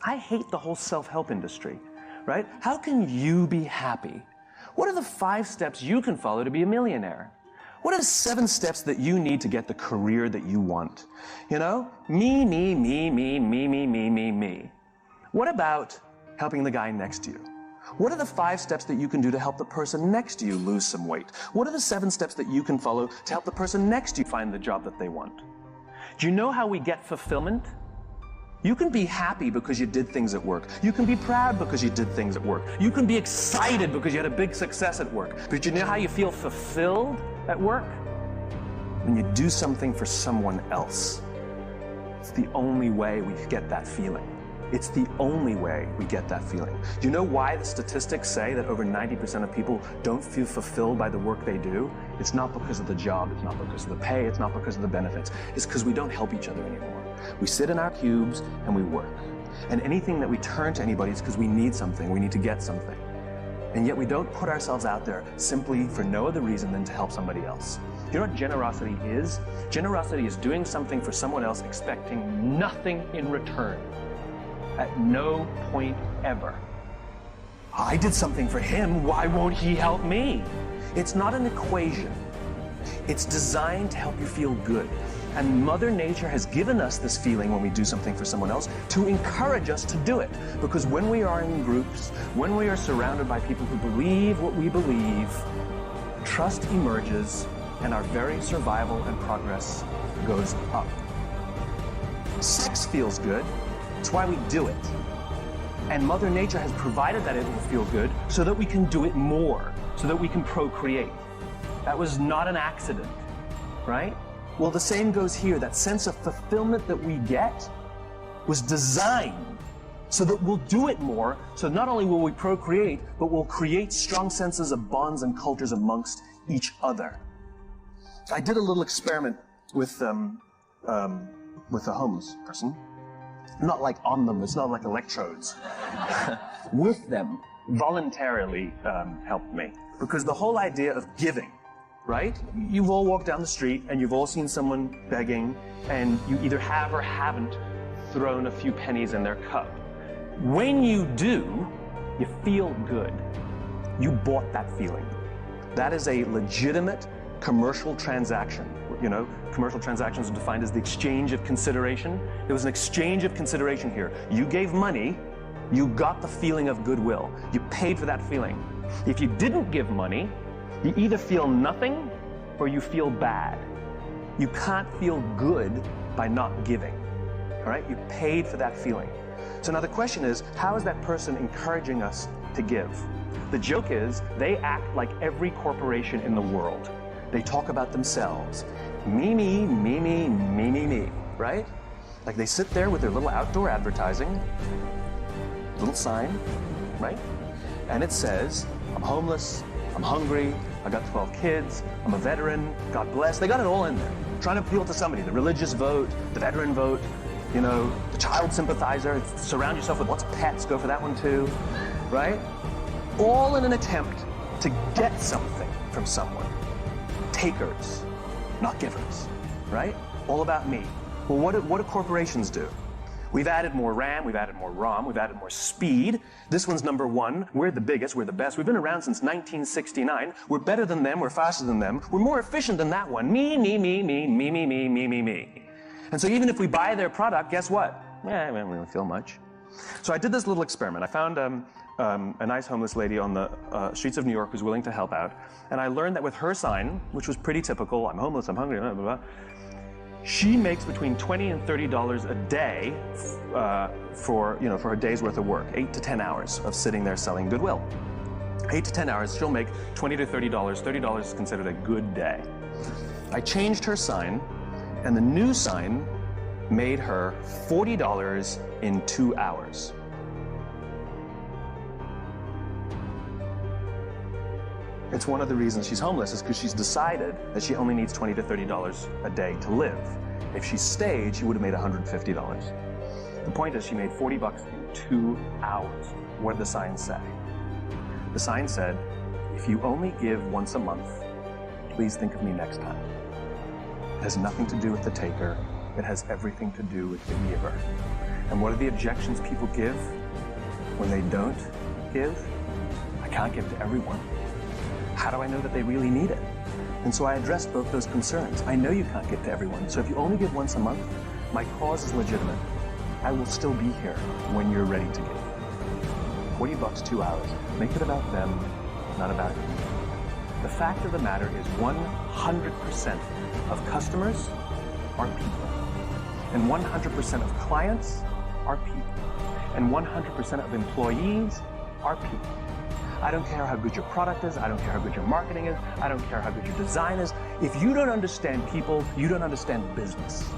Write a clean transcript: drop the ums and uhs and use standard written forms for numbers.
I hate the whole self-help industry, right? How can you be happy? What are the 5 steps you can follow to be a millionaire? What are the 7 steps that you need to get the career that you want? You know, me, me, me, me, me, me, me, me, me. What about helping the guy next to you? What are the 5 steps that you can do to help the person next to you lose some weight? What are the 7 steps that you can follow to help the person next to you find the job that they want? Do you know how we get fulfillment? You can be happy because you did things at work. You can be proud because you did things at work. You can be excited because you had a big success at work. But you know how you feel fulfilled at work? When you do something for someone else. It's the only way we get that feeling. It's the only way we get that feeling. Do you know why the statistics say that over 90% of people don't feel fulfilled by the work they do? It's not because of the job, it's not because of the pay, it's not because of the benefits. It's because we don't help each other anymore. We sit in our cubes and we work. And anything that we turn to anybody is because we need something, we need to get something. And yet we don't put ourselves out there simply for no other reason than to help somebody else. Do you know what generosity is? Generosity is doing something for someone else expecting nothing in return. At no point ever. I did something for him, why won't he help me? It's not an equation. It's designed to help you feel good. And Mother Nature has given us this feeling when we do something for someone else to encourage us to do it. Because when we are in groups, when we are surrounded by people who believe what we believe, trust emerges and our very survival and progress goes up. Sex feels good. It's why we do it. And Mother Nature has provided that it will feel good so that we can do it more, so that we can procreate. That was not an accident, right? Well, the same goes here. That sense of fulfillment that we get was designed so that we'll do it more, so not only will we procreate, but we'll create strong senses of bonds and cultures amongst each other. I did a little experiment with a homeless person. Not like on them, it's not like electrodes. With them, voluntarily helped me. Because the whole idea of giving, right? You've all walked down the street and you've all seen someone begging and you either have or haven't thrown a few pennies in their cup. When you do, you feel good. You bought that feeling. That is a legitimate commercial transaction. You know, commercial transactions are defined as the exchange of consideration. There was an exchange of consideration here. You gave money, you got the feeling of goodwill. You paid for that feeling. If you didn't give money, you either feel nothing or you feel bad. You can't feel good by not giving. All right? You paid for that feeling. So now the question is, how is that person encouraging us to give? The joke is, they act like every corporation in the world. They talk about themselves. Me, me, me, me, me, me, me, right? Like they sit there with their little outdoor advertising, little sign, right? And it says, I'm homeless, I'm hungry, I got 12 kids, I'm a veteran, God bless. They got it all in there. Trying to appeal to somebody, the religious vote, the veteran vote, you know, the child sympathizer, surround yourself with lots of pets, go for that one too, right? All in an attempt to get something from someone. Takers, not givers, right? All about me. Well, what do corporations do? We've added more RAM, we've added more ROM, we've added more speed. This one's number 1. We're the biggest, we're the best. We've been around since 1969. We're better than them, we're faster than them. We're more efficient than that one. Me, me, me, me, me, me, me, me, me, me. And so even if we buy their product, guess what? We don't really feel much. So I did this little experiment. I found a nice homeless lady on the streets of New York who's willing to help out. And I learned that with her sign, which was pretty typical, I'm homeless, I'm hungry, blah, blah, blah, she makes between $20 and $30 a day for her day's worth of work, 8 to 10 hours of sitting there selling goodwill. 8 to 10 hours, she'll make $20 to $30. $30 is considered a good day. I changed her sign, and the new sign made her $40 in 2 hours. It's one of the reasons she's homeless is because she's decided that she only needs $20 to $30 a day to live. If she stayed, she would have made $150. The point is she made $40 in 2 hours. What did the sign say? The sign said, if you only give once a month, please think of me next time. It has nothing to do with the taker. It has everything to do with the giver. And what are the objections people give when they don't give? I can't give to everyone. How do I know that they really need it? And so I address both those concerns. I know you can't give to everyone. So if you only give once a month, my cause is legitimate. I will still be here when you're ready to give. $40, 2 hours. Make it about them, not about you. The fact of the matter is 100% of customers are people. And 100% of clients are people. And 100% of employees are people. I don't care how good your product is. I don't care how good your marketing is. I don't care how good your design is. If you don't understand people, you don't understand business.